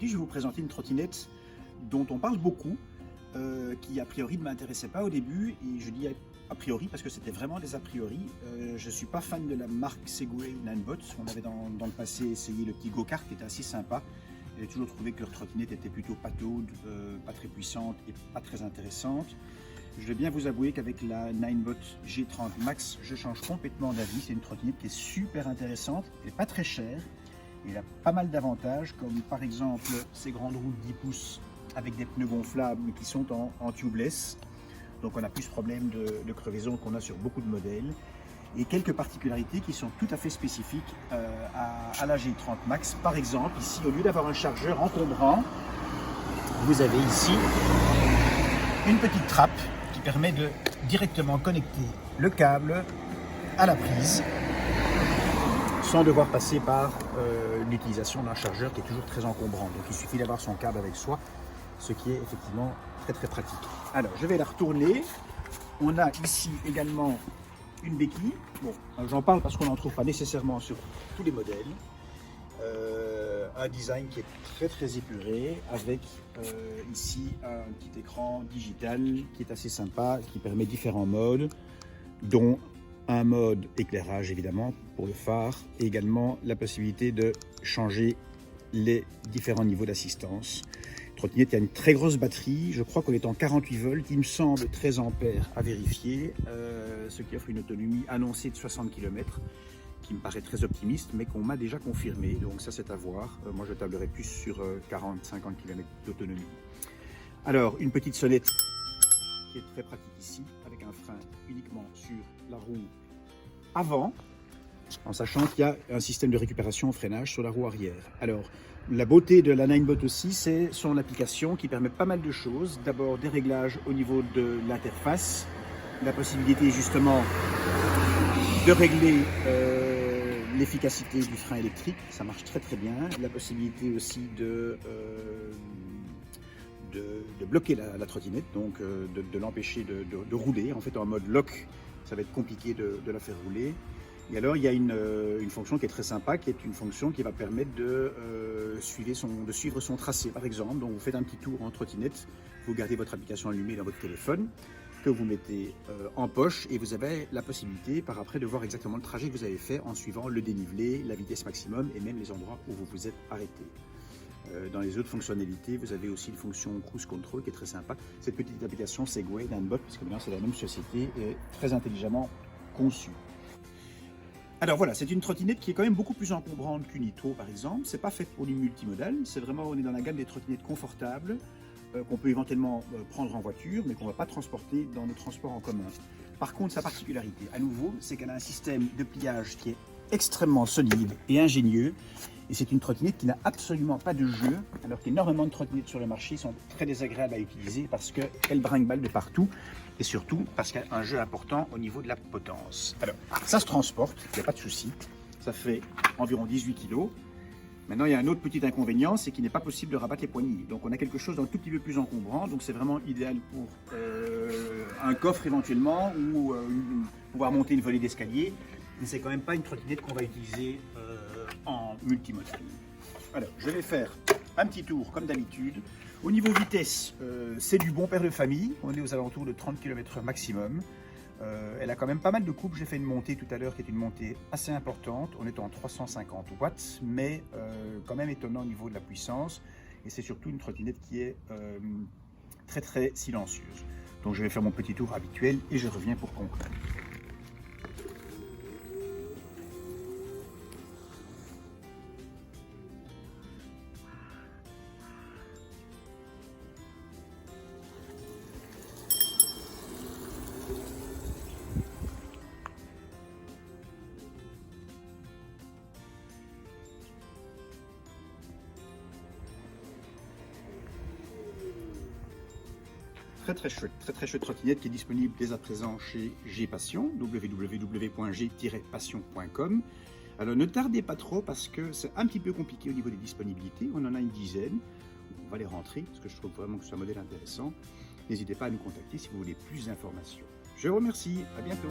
Aujourd'hui, je vais vous présenter une trottinette dont on parle beaucoup, qui a priori ne m'intéressait pas au début, et je dis a priori parce que c'était vraiment des a priori. Je ne suis pas fan de la marque Segway Ninebot. On avait dans le passé essayé le petit go-kart qui était assez sympa. J'ai toujours trouvé que leur trottinette était plutôt pataude, pas très puissante et pas très intéressante. Je vais bien vous avouer qu'avec la Ninebot G30 Max, je change complètement d'avis. C'est une trottinette qui est super intéressante, elle n'est pas très chère. Il a pas mal d'avantages, comme par exemple ces grandes roues de 10 pouces avec des pneus gonflables qui sont en tubeless. Donc on n'a plus ce problème de crevaison qu'on a sur beaucoup de modèles. Et quelques particularités qui sont tout à fait spécifiques à la G30 Max. Par exemple, ici, au lieu d'avoir un chargeur encombrant, vous avez ici une petite trappe qui permet de directement connecter le câble à la prise, sans devoir passer par l'utilisation d'un chargeur qui est toujours très encombrant. Donc il suffit d'avoir son câble avec soi, ce qui est effectivement très pratique. Alors je vais la retourner. On a ici également une béquille. Bon, j'en parle parce qu'on n'en trouve pas nécessairement sur tous les modèles. Un design qui est très épuré, avec ici un petit écran digital qui est assez sympa, qui permet différents modes, dont un mode éclairage évidemment pour le phare, et également la possibilité de changer les différents niveaux d'assistance. Trottinette, il y a une très grosse batterie, je crois qu'on est en 48 volts, il me semble 13 ampères à vérifier, ce qui offre une autonomie annoncée de 60 km, qui me paraît très optimiste, mais qu'on m'a déjà confirmé, donc ça c'est à voir. Moi je tablerai plus sur 40-50 km d'autonomie. Alors, une petite sonnette qui est très pratique ici, avec un frein uniquement sur la roue avant, en sachant qu'il y a un système de récupération au freinage sur la roue arrière. Alors, la beauté de la Ninebot aussi, c'est son application qui permet pas mal de choses. D'abord, des réglages au niveau de l'interface, la possibilité justement de régler l'efficacité du frein électrique, ça marche très bien. La possibilité aussi de bloquer la trottinette, donc de l'empêcher de rouler. En fait, en mode lock, ça va être compliqué de la faire rouler. Et alors, il y a une fonction qui est très sympa, qui est une fonction qui va permettre de suivre son tracé. Par exemple, donc vous faites un petit tour en trottinette, vous gardez votre application allumée dans votre téléphone, que vous mettez en poche, et vous avez la possibilité par après de voir exactement le trajet que vous avez fait en suivant le dénivelé, la vitesse maximum et même les endroits où vous vous êtes arrêté. Dans les autres fonctionnalités, vous avez aussi une fonction Cruise Control qui est très sympa. Cette petite application Segway Ninebot, puisque maintenant c'est la même société, est très intelligemment conçue. Alors voilà, c'est une trottinette qui est quand même beaucoup plus encombrante qu'une Nitro par exemple. C'est pas fait pour du multimodal, c'est vraiment, on est dans la gamme des trottinettes confortables qu'on peut éventuellement prendre en voiture, mais qu'on ne va pas transporter dans nos transports en commun. Par contre, sa particularité, à nouveau, c'est qu'elle a un système de pliage qui est extrêmement solide et ingénieux. Et c'est une trottinette qui n'a absolument pas de jeu, alors qu'énormément de trottinettes sur le marché sont très désagréables à utiliser parce qu'elles brinque-ballent de partout, et surtout parce qu'il y a un jeu important au niveau de la potence. Alors, ça se transporte, il n'y a pas de souci. Ça fait environ 18 kg. Maintenant, il y a un autre petit inconvénient, c'est qu'il n'est pas possible de rabattre les poignées. Donc, on a quelque chose d'un tout petit peu plus encombrant. Donc, c'est vraiment idéal pour un coffre éventuellement, ou pouvoir monter une volée d'escalier. Mais c'est quand même pas une trottinette qu'on va utiliser en multimodal. Alors, je vais faire un petit tour comme d'habitude. Au niveau vitesse, c'est du bon père de famille. On est aux alentours de 30 km/h maximum. Elle a quand même pas mal de coupes. J'ai fait une montée tout à l'heure qui est une montée assez importante. On est en 350 watts, mais quand même étonnant au niveau de la puissance. Et c'est surtout une trottinette qui est très silencieuse. Donc je vais faire mon petit tour habituel et je reviens pour conclure. Très chouette, très chouette trottinette qui est disponible dès à présent chez G-Passion, www.g-passion.com. Alors ne tardez pas trop parce que c'est un petit peu compliqué au niveau des disponibilités. On en a une dizaine. On va les rentrer parce que je trouve vraiment que c'est un modèle intéressant. N'hésitez pas à nous contacter si vous voulez plus d'informations. Je vous remercie, à bientôt.